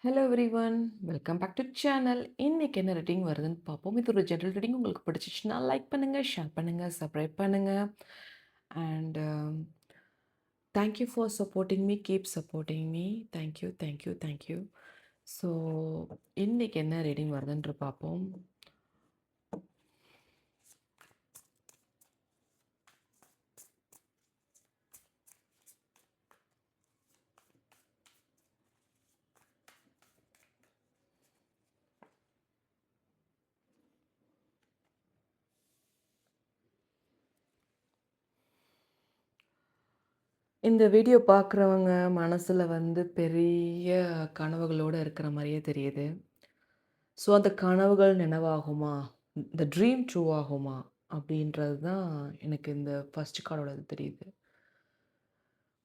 Hello everyone, welcome back to channel. இன்னைக்கு என்ன reading வருதுன்னு பார்ப்போம். இது ஒரு ஜெனரல் ரீடிங். உங்களுக்கு பிடிச்சிச்சுன்னா லைக் பண்ணுங்கள், ஷேர் பண்ணுங்கள், சப்ஸ்கிரைப் பண்ணுங்கள். And thank you for supporting me, keep supporting me. Thank you thank you thank you. So இன்னைக்கு என்ன ரீடிங் வருதுன்ற பார்ப்போம். இந்த வீடியோ பார்க்குறவங்க மனசில் வந்து பெரிய கனவுகளோடு இருக்கிற மாதிரியே தெரியுது. ஸோ அந்த கனவுகள் நினைவாகுமா, இந்த ட்ரீம் ட்ரூ ஆகுமா அப்படின்றது தான் எனக்கு இந்த ஃபஸ்ட் கார்டோட தெரியுது.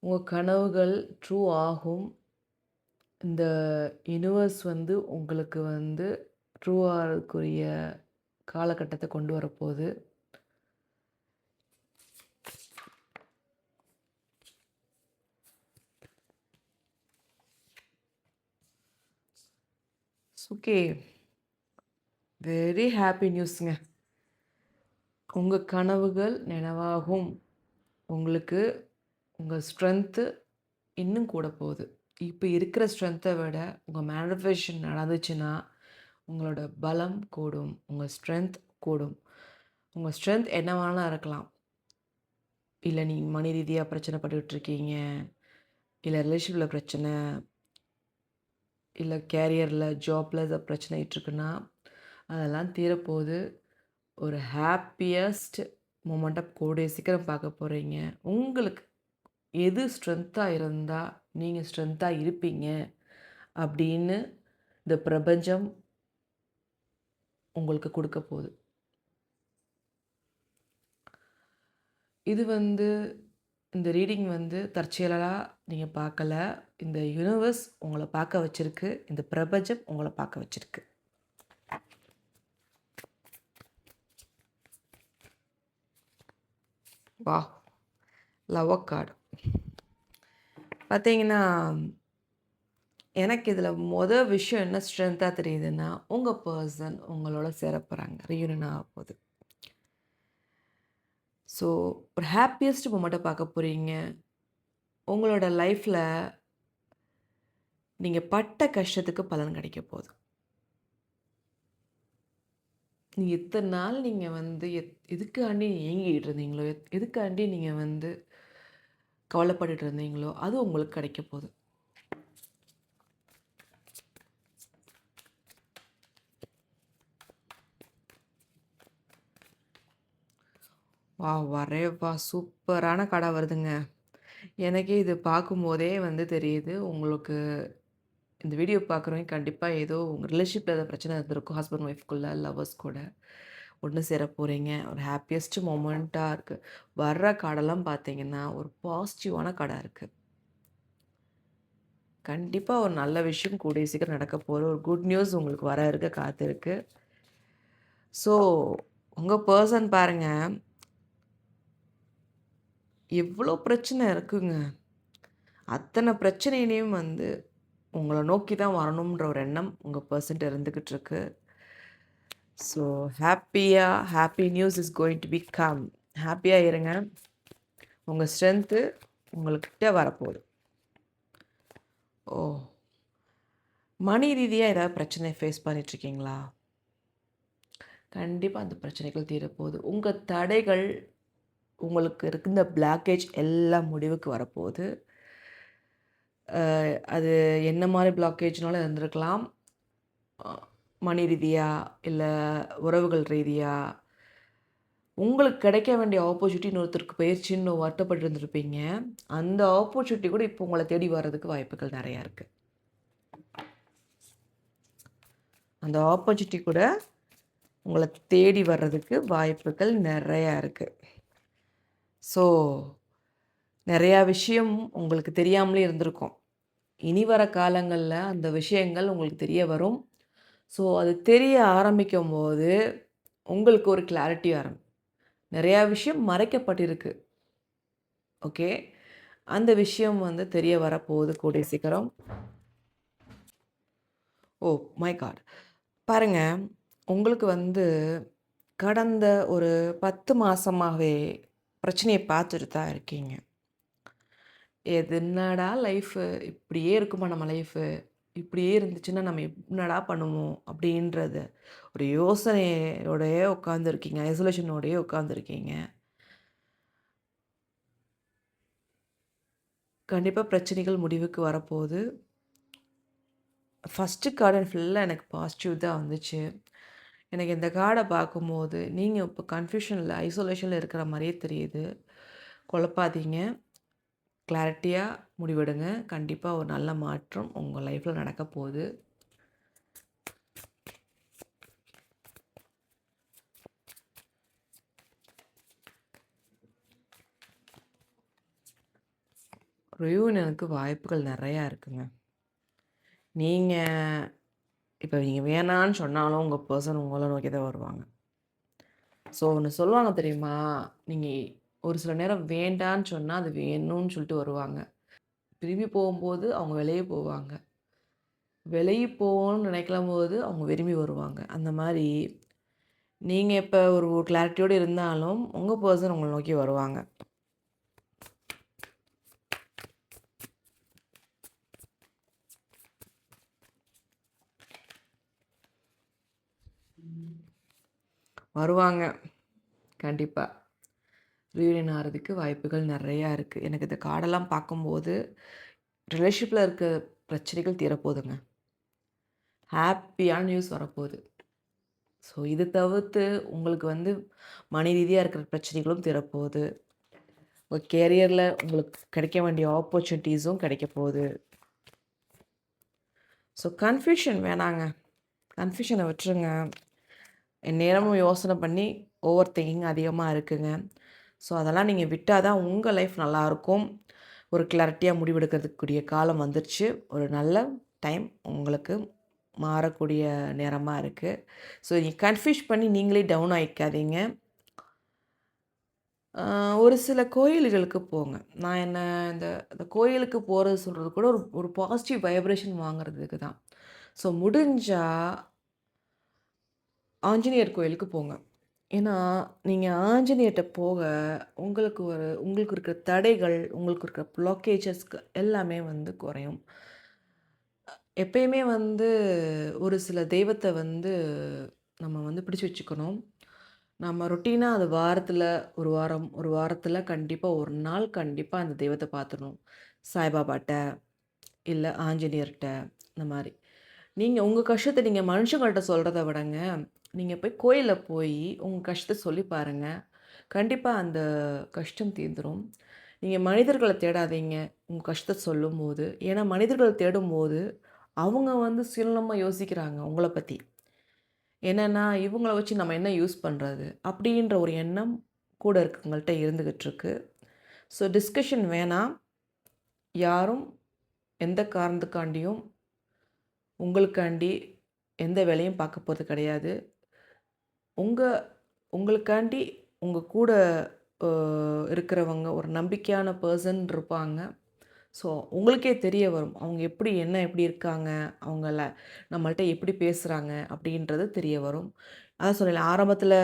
உங்கள் கனவுகள் ட்ரூ ஆகும். இந்த யுனிவர்ஸ் வந்து உங்களுக்கு வந்து ட்ரூ ஆகிறதுக்குரிய காலகட்டத்தை கொண்டு வரப்போகுது. ஓகே, வெரி ஹாப்பி நியூஸுங்க. உங்கள் கனவுகள் நினைவாகும். உங்களுக்கு உங்கள் ஸ்ட்ரென்த்து இன்னும் கூட போகுது. இப்போ இருக்கிற ஸ்ட்ரென்த்தை விட உங்கள் மேனிஃபெஸ்டேஷன் நடந்துச்சுன்னா உங்களோட பலம் கூடும், உங்கள் ஸ்ட்ரென்த் கூடும். உங்கள் ஸ்ட்ரென்த் என்ன வேணாலும் இருக்கலாம். இல்லை நீங்கள் மணி ரீதியாக பிரச்சனைப்பட்டுட்ருக்கீங்க, இல்லை ரிலேஷன்ஷிப்பில் பிரச்சனை, இல்லை கேரியரில் ஜாப்பில் ஏதோ பிரச்சனை ஆகிட்டுருக்குன்னா அதெல்லாம் தீரப்போகுது. ஒரு ஹாப்பியஸ்ட் மூமெண்ட்டை கூடிய சீக்கிரம் பார்க்க போகிறீங்க. உங்களுக்கு எது ஸ்ட்ரென்த்தாக இருந்தால் நீங்கள் ஸ்ட்ரென்த்தாக இருப்பீங்க அப்படின்னு இந்த பிரபஞ்சம் உங்களுக்கு கொடுக்க போகுது. இது வந்து இந்த ரீடிங் வந்து தற்செயலாக நீங்கள் பார்க்கல. இந்த யூனிவர்ஸ் உங்களை பார்க்க வச்சுருக்கு, இந்த பிரபஞ்சம் உங்களை பார்க்க வச்சுருக்கு. வா, லவ் கார்டு பார்த்தீங்கன்னா, எனக்கு இதில் விஷயம் என்ன ஸ்ட்ரென்த்தாக தெரியுதுன்னா, உங்கள் பர்சன் உங்களோட சேர போகிறாங்க, ரீயூனியன் ஆக போகுது. ஸோ ஒரு ஹாப்பியஸ்ட் மூமெண்ட்டை பார்க்க போகிறீங்க. உங்களோட லைஃப்பில் நீங்கள் பட்ட கஷ்டத்துக்கு பலன் கிடைக்க போகுது. நீங்கள் இத்தனை நாள் நீங்கள் வந்து எதுக்காண்டி ஏங்கிட்டு இருந்தீங்களோ, எதுக்காண்டி நீங்கள் வந்து கவலைப்பட்டுட்டு இருந்தீங்களோ அது உங்களுக்கு கிடைக்க போகுது. வா, வரேவா, சூப்பரான கடை வருதுங்க. எனக்கே இது பார்க்கும்போதே வந்து தெரியுது, உங்களுக்கு இந்த வீடியோ பார்க்குறவங்க கண்டிப்பாக ஏதோ உங்கள் ரிலேஷன்ஷிப்பில் ஏதோ பிரச்சனை இருந்திருக்கும். ஹஸ்பண்ட் ஒய்ஃப்குள்ளே, லவ்வர்ஸ் கூட ஒன்று சேர போகிறீங்க. ஒரு ஹாப்பியஸ்ட் மூமெண்ட்டாக இருக்குது. வர்ற கார்டெல்லாம் பார்த்தீங்கன்னா ஒரு பாசிட்டிவான கார்டாக இருக்குது. கண்டிப்பாக ஒரு நல்ல விஷயம் கூடிய சீக்கிரம் நடக்க போகிற ஒரு குட் நியூஸ் உங்களுக்கு வர இருக்க காத்திருக்கு. ஸோ உங்கள் பர்சன் பாருங்கள், எவ்வளோ பிரச்சனை இருக்குங்க. அத்தனை பிரச்சனையிலையும் வந்து உங்களை நோக்கி தான் வரணுன்ற ஒரு எண்ணம் உங்கள் பர்சன்ட் இருந்துக்கிட்டு இருக்கு. So happy news is going to be come. ஹாப்பியாக இருங்க. உங்கள் ஸ்ட்ரென்த்து உங்கள்கிட்ட வரப்போகுது. ஓ, மணி ரீதியாக ஏதாவது பிரச்சனை ஃபேஸ் பண்ணிகிட்ருக்கீங்களா? கண்டிப்பாக அந்த பிரச்சனைகள் தீரப்போகுது. உங்கள் தடைகள், உங்களுக்கு இருந்த பிளாக்கேஜ் எல்லாம் முடிவுக்கு வரப்போகுது. அது என்ன மாதிரி பிளாக்கேஜ்னாலும் இருந்திருக்கலாம். மணி ரீதியாக, இல்லை உறவுகள் ரீதியாக உங்களுக்கு கிடைக்க வேண்டிய ஆப்பர்ச்சுனிட்டி இன்னொருத்தருக்கு போயிடுச்சின்னு வருத்தப்பட்டு இருந்திருப்பீங்க. அந்த ஆப்பர்ச்சுனிட்டி கூட இப்போ உங்களை தேடி வர்றதுக்கு வாய்ப்புகள் நிறையா இருக்குது. அந்த ஆப்பர்ச்சுனிட்டி கூட உங்களை தேடி வர்றதுக்கு வாய்ப்புகள் நிறையா இருக்குது. ஸோ நிறையா விஷயம் உங்களுக்கு தெரியாமலே இருந்திருக்கும். இனி வர காலங்களில் அந்த விஷயங்கள் உங்களுக்கு தெரிய வரும். ஸோ அது தெரிய ஆரம்பிக்கும் போது உங்களுக்கு ஒரு கிளாரிட்டி வரும். நிறையா விஷயம் மறைக்கப்பட்டிருக்கு. ஓகே, அந்த விஷயம் வந்து தெரிய வரப்போகுது கூடிய சீக்கிரம். Oh my god! பாருங்க, உங்களுக்கு வந்து கடந்த ஒரு 10 மாசமாவே பிரச்சனைய பார்த்துட்டு தான் இருக்கீங்க. எது என்னடா லைஃபு இப்படியே இருக்குமா நம்ம லைஃபு? இப்படியே இருந்துச்சுன்னா நம்ம என்னடா பண்ணுவோம்? அப்படின்றது ஒரு யோசனையோடயே உட்காந்துருக்கீங்க. ஐசோலேஷனோடயே உட்காந்துருக்கீங்க. கண்டிப்பா பிரச்சனைகள் முடிவுக்கு வரப்போகுது. ஃபர்ஸ்ட்டு கார்டு ஃபுல்லா எனக்கு பாசிட்டிவ் தான் வந்துச்சு. எனக்கு இந்த கார்ட பார்க்கும்போது, நீங்க இப்போ கன்ஃப்யூஷன்ல, ஐசோலேஷன்ல இருக்கிற மாரியே தெரியுது. குழப்பாதீங்க. கிளாரிட்டியா முடிவெடுங்க. கண்டிப்பா ஒரு நல்ல மாற்றம் உங்க லைஃப்ல நடக்க போகுது. ரியூனியனுக்கு வாய்ப்புகள் நெறையா இருக்குங்க. நீங்க இப்ப நீங்க வேணான்னு சொன்னாலும், உங்க பெர்சன் உங்கள நோக்கி தான் வருவாங்க. ஸோ ஒண்ணு சொல்லுவாங்க தெரியுமா? நீங்க ஒரு சில நேரம் வேண்டான்னு சொன்னா, அது வேணும்னு சொல்லிட்டு வருவாங்க. விரும்பி போகும்போது அவங்க விலகி போவாங்க. விலகி போகணும்னு நினைக்கும்போது அவங்க விரும்பி வருவாங்க. அந்த மாரி நீங்க இப்ப ஒரு கிளாரிட்டியோட இருந்தாலும், உங்க பெர்சன் உங்கள நோக்கி வருவாங்க. வருவாங்க. கண்டிப்பா. ரீயூனியன் ஆறதுக்கு வாய்ப்புகள் நெறையா இருக்கு. எனக்கு இந்த கார்டெல்லாம் பார்க்கும்போது, ரிலேஷன்ஷிப்ல இருக்க பிரச்சனைகள் தீரப்போதுங்க. ஹேப்பியான நியூஸ் வரப்போது. ஸோ இது தவிர்த்து உங்களுக்கு வந்து மன ரீதியா இருக்கிற பிரச்சனைகளும் தீரப்போகுது. உங்க கேரியர்ல உங்களுக்கு கிடைக்க வேண்டிய ஆப்பர்ச்சுனிட்டீஸும் கிடைக்க போகுது. ஸோ கன்ஃப்யூஷன் வேணாங்க. கன்ஃப்யூஷன விட்டுருங்க. எந்நேரமும் யோசனை பண்ணி ஓவர் திங்கிங் அதிகமா இருக்குங்க. ஸோ அதெல்லாம் நீங்க விட்டா தான் உங்க லைஃப் நல்லாயிருக்கும். ஒரு கிளாரிட்டியா முடிவெடுக்கிறதுக்கூடிய காலம் வந்துருச்சு. ஒரு நல்ல டைம் உங்களுக்கு மாறக்கூடிய நேரமா இருக்கு. ஸோ நீங்க கன்ஃப்யூஸ் பண்ணி நீங்களே டவுன் ஆயிக்காதீங்க. ஒரு சில கோயில்களுக்கு போங்க. நான் என்ன இந்த இந்த கோயிலுக்கு போறது சொல்றது கூட ஒரு ஒரு பாசிட்டிவ் வைப்ரேஷன் வாங்குறதுக்கு தான். ஸோ முடிஞ்சா ஆஞ்சநேயர் கோயிலுக்கு போங்க. ஏன்னா, நீங்க ஆஞ்சநேயர்ட்ட போக உங்களுக்கு இருக்கிற தடைகள், உங்களுக்கு இருக்கிற ப்ளாக்கேஜஸ்க்கு எல்லாமே வந்து குறையும். எப்பயுமே வந்து ஒரு சில தெய்வத்த வந்து நம்ம வந்து பிடிச்சு வச்சுக்கணும். நம்ம ரொட்டீனா அது வாரத்தில 1 வாரம், 1 வாரத்தில கண்டிப்பா 1 நாள் கண்டிப்பா அந்த தெய்வத்த பார்த்துறணும். சாய்பாபாட்ட, இல்ல ஆஞ்சநேயர்ட்ட இந்த மாரி. நீங்க உங்க கஷ்டத்த நீங்க மனுஷங்கள்ட்ட சொல்றத விடங்க, நீங்க போய் கோயில்ல போயி உங்க கஷ்டத்த சொல்லி பாருங்க. கண்டிப்பா அந்த கஷ்டம் தீர்ந்துரும். நீங்க மனிதர்கள தேடாதீங்க, உங்க கஷ்டத்த சொல்லும்போது. ஏன்னா மனிதர்கள தேடும்போது, அவங்க வந்து சுயநலமா யோசிக்கிறாங்க உங்கள பத்தி. என்னன்னா, இவங்கள வச்சு நம்ம என்ன யூஸ் பண்றது? அப்படின்ற ஒரு எண்ணம் கூட இருக்கவங்கள்ட்ட இருந்துகிட்டு இருக்கு. ஸோ டிஸ்கஷன் வேணாம். யாரும் எந்த காரணத்துக்காண்டியும் உங்களுக்காண்டி எந்த வேலையும் பார்க்க போறது கிடையாது. உங்க உங்களுக்காண்டி உங்க கூட அ இருக்கிறவங்க ஒரு நம்பிக்கையான பெர்சன் இருப்பாங்க. ஸோ உங்களுக்கே தெரிய வரும். அவங்க எப்படி இருக்காங்க? அவங்கள நம்மள்ட்ட எப்படி பேசுறாங்க? அப்படின்றது தெரிய வரும். அதான் சொன்னேன்ல ஆரம்பத்தில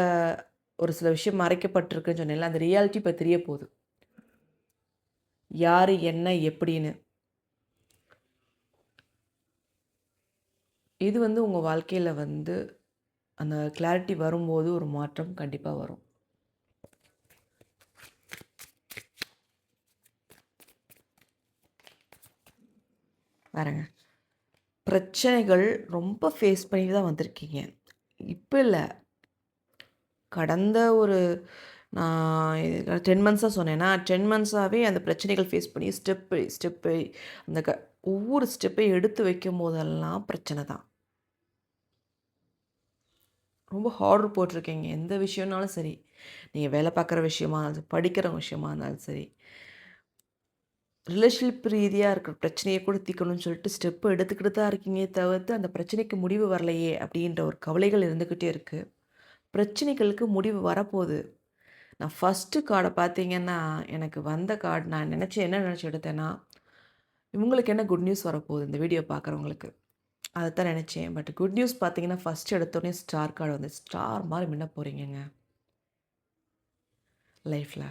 ஒரு சில விஷயம் மறைக்கப்பட்டிருக்குன்னு சொன்னேன்ல, அந்த ரியாலிட்டி இப்ப தெரிய போது. யாரு, என்ன, எப்படின்னு. இது வந்து உங்க வாழ்க்கையில வந்து அந்த கிளாரிட்டி வரும்போது ஒரு மாற்றம் கண்டிப்பா வரும். பாருங்க. பிரச்சனைகள் ரொம்ப ஃபேஸ் பண்ணி தான் வந்திருக்கீங்க. இப்ப இல்ல. கடந்த ஒரு நான் 10 மந்த்ஸா சொன்னேனா, 10 மந்த்ஸாவே அந்த பிரச்சனைகள் ஃபேஸ் பண்ணி ஸ்டெப் பை ஸ்டெப்பை அந்த ஒவ்வொரு ஸ்டெப்பையும் எடுத்து வைக்கும்போதெல்லாம் பிரச்சனை தான். ரொம்ப ஹார்டர் போட்டிருக்கீங்க. எந்த விஷயம்னாலும் சரி. நீங்க வேலை பார்க்குற விஷயமா இருந்தாலும், படிக்கிற விஷயமா இருந்தாலும் சரி. ரிலேஷன்ஷிப் ரீதியா இருக்கிற பிரச்சனைய கூட தீர்க்கணும்னு சொல்லிட்டு ஸ்டெப் எடுத்துக்கிட்டு தான் இருக்கீங்களே தவிர்த்து, அந்த பிரச்சனைக்கு முடிவு வரலையே அப்படின்ற ஒரு கவலைகள் இருந்துக்கிட்டே இருக்கு. பிரச்சனைகளுக்கு முடிவு வரப்போது. நான் ஃபர்ஸ்ட்டு கார்ட பார்த்தீங்கன்னா, எனக்கு வந்த கார்ட் நான் என்ன நினச்சு எடுத்தேன்னா, இவங்களுக்கு என்ன குட் நியூஸ் வரப்போகுது இந்த வீடியோ பார்க்குறவங்களுக்கு. அதத்தான் நினச்சேன். பட் குட் நியூஸ் பார்த்தீங்கன்னா, ஃபர்ஸ்ட் எடுத்தோனே ஸ்டார் கார்டு வந்து ஸ்டார் மாரி மின்ன போறீங்கங்க லைஃப்ல.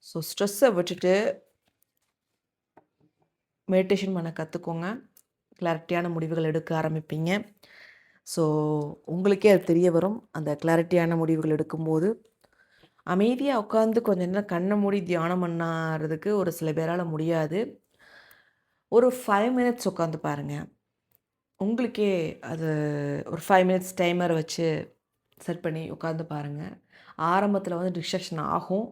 ஸோ ஸ்ட்ரெஸ்ஸை விட்டுட்டு மெடிடேஷன் பண்ண கற்றுக்கோங்க. கிளாரிட்டியான முடிவுகள் எடுக்க ஆரம்பிப்பீங்க. ஸோ உங்களுக்கே அது தெரிய வரும். அந்த கிளாரிட்டியான முடிவுகள் எடுக்கும்போது, அமைதியா உட்காந்து கொஞ்ச நேரம் கண்ண மூடி தியானம் பண்ணாறதுக்கு ஒரு சில பேரால முடியாது. ஒரு 5 மினிட்ஸ் உட்காந்து பாருங்க. உங்களுக்கே அது ஒரு 5 மினிட்ஸ் டைமர் வச்சு செட் பண்ணி உட்காந்து பாருங்க. ஆரம்பத்தில வந்து டிஸ்ட்ராக்ஷன் ஆகும்.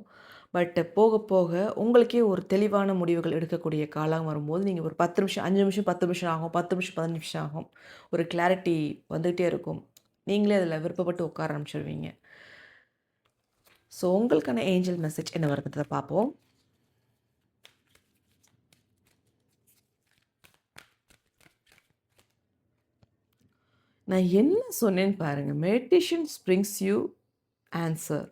பட் போக போக உங்களுக்கே ஒரு தெளிவான முடிவுகள் எடுக்கக்கூடிய காலம் வரும்போது, நீங்க ஒரு 10 நிமிஷம் 5 நிமிஷம் 10 நிமிஷம் ஆகும். 10 நிமிஷம் 15 நிமிஷம் ஆகும். ஒரு கிளாரிட்டி வந்துகிட்டே இருக்கும். நீங்களே அதில விருப்பப்பட்டு உட்கார ஆரம்பிச்சுருவீங்க. ஸோ உங்களுக்கான ஏஞ்சல் மெசேஜ் என்ன வருதுன்றத பார்ப்போம். நான் என்ன சொன்னேன்னு பாருங்க. Meditation brings you answer.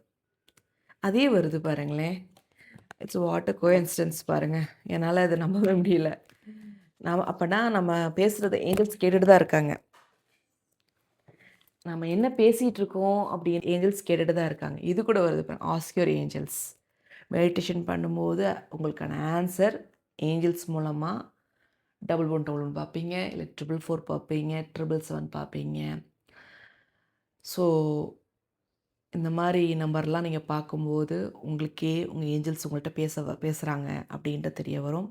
அதே வருது பாருங்களேன். இட்ஸ் வாட் அ கோஇன்சிடென்ஸ் பாருங்க. என்னால அத நம்பவே முடியல. அப்பன்னா நம்ம பேசுறத ஏஞ்சல்ஸ் கேட்டுட்டு தான் இருக்காங்க. நம்ம என்ன பேசிட்டு இருக்கோம் அப்படின்னு ஏஞ்சல்ஸ் கேட்டுட்டு தான் இருக்காங்க. இது கூட வருது பாருங்க. Ask your Angeles. மெடிடேஷன் பண்ணும்போது உங்களுக்கான ஆன்சர் ஏஞ்சல்ஸ் மூலமா 1111 பார்ப்பீங்க. இல்ல 444 பார்ப்பீங்க. 777 பார்ப்பீங்க. ஸோ இந்த மாரி நம்பர்லாம் நீங்க பார்க்கும்போது, உங்களுக்கே உங்க ஏஞ்சல்ஸ் உங்கள்ட்ட பேசுறாங்க அப்படின்ட்டு தெரிய வரும்.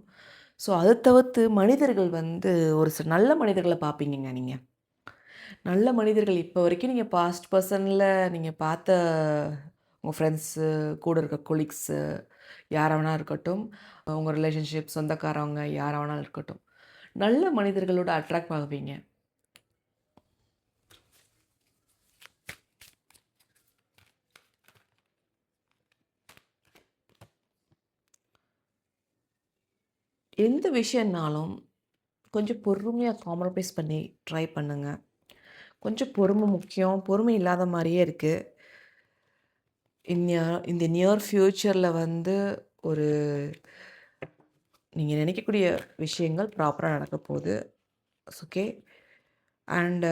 ஸோ அத தவிர்த்து மனிதர்கள் வந்து ஒரு சில நல்ல மனிதர்கள பார்ப்பீங்கங்க நீங்க. நல்ல மனிதர்கள் இப்போ வரைக்கும் நீங்க பாஸ்ட் பெர்சன்ல நீங்க பார்த்த உங்க ஃப்ரெண்ட்ஸு, கூட இருக்க கொலீக்ஸு யாரா வேணா இருக்கட்டும், உங்க ரிலேஷன்ஷிப், சொந்தக்காரவங்க யாரா வேணாலும் இருக்கட்டும். நல்ல மனிதர்களோட அட்ராக்ட் ஆகுவீங்க. எந்த விஷயம்னாலும் கொஞ்சம் பொறுமையா காம்ப்ரமைஸ் பண்ணி ட்ரை பண்ணுங்க. கொஞ்சம் பொறுமை முக்கியம். பொறுமை இல்லாத மாரியே இருக்கு. இந்த நியர் ஃபியூச்சர்ல வந்து ஒரு நீங்க நினைக்கக்கூடிய விஷயங்கள் ப்ராப்பரா நடக்கப் போகுது. ஓகே. அண்ட்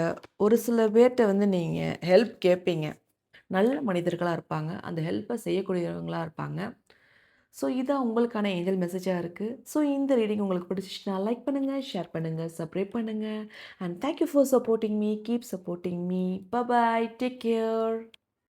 ஒரு சில பேர்ட்ட வந்து நீங்க ஹெல்ப் கேட்பீங்க. நல்ல மனிதர்களா இருப்பாங்க. அந்த ஹெல்ப்ப செய்யக்கூடியவங்களா இருப்பாங்க. ஸோ இதான் உங்களுக்கான ஏஞ்சல் மெசேஜா இருக்கு. ஸோ இந்த ரீடிங் உங்களுக்கு பிடிச்சிச்சுன்னா லைக் பண்ணுங்க, ஷேர் பண்ணுங்க, சப்ஸ்கிரைப் பண்ணுங்க. And thank you for supporting me. Keep supporting me. Bye bye. Take care.